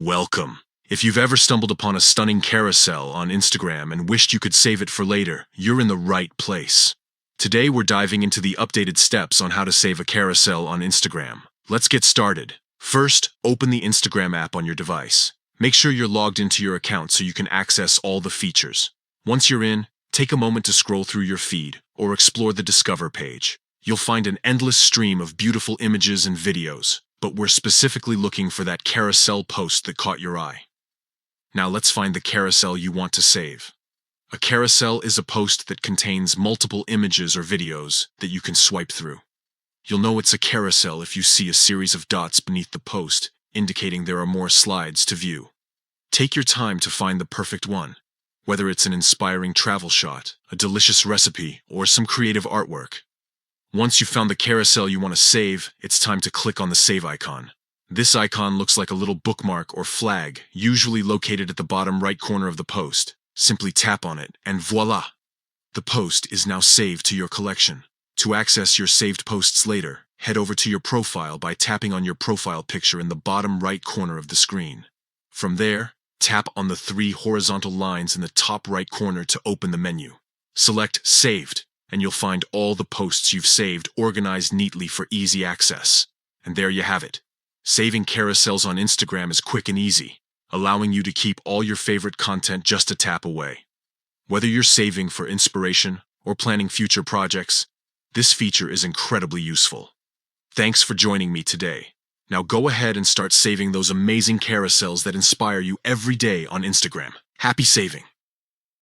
Welcome. If you've ever stumbled upon a stunning carousel on Instagram and wished you could save it for later, you're in the right place. Today we're diving into the updated steps on how to save a carousel on Instagram. Let's get started. First, open the Instagram app on your device. Make sure you're logged into your account so you can access all the features. Once you're in, take a moment to scroll through your feed or explore the Discover page. You'll find an endless stream of beautiful images and videos, but we're specifically looking for that carousel post that caught your eye. Now let's find the carousel you want to save. A carousel is a post that contains multiple images or videos that you can swipe through. You'll know it's a carousel if you see a series of dots beneath the post, indicating there are more slides to view. Take your time to find the perfect one, whether it's an inspiring travel shot, a delicious recipe, or some creative artwork. Once you've found the carousel you want to save, it's time to click on the save icon. This icon looks like a little bookmark or flag, usually located at the bottom right corner of the post. Simply tap on it, and voila! The post is now saved to your collection. To access your saved posts later, head over to your profile by tapping on your profile picture in the bottom right corner of the screen. From there, tap on the 3 horizontal lines in the top right corner to open the menu. Select Saved, and you'll find all the posts you've saved organized neatly for easy access. And there you have it. Saving carousels on Instagram is quick and easy, allowing you to keep all your favorite content just a tap away. Whether you're saving for inspiration or planning future projects, this feature is incredibly useful. Thanks for joining me today. Now go ahead and start saving those amazing carousels that inspire you every day on Instagram. Happy saving!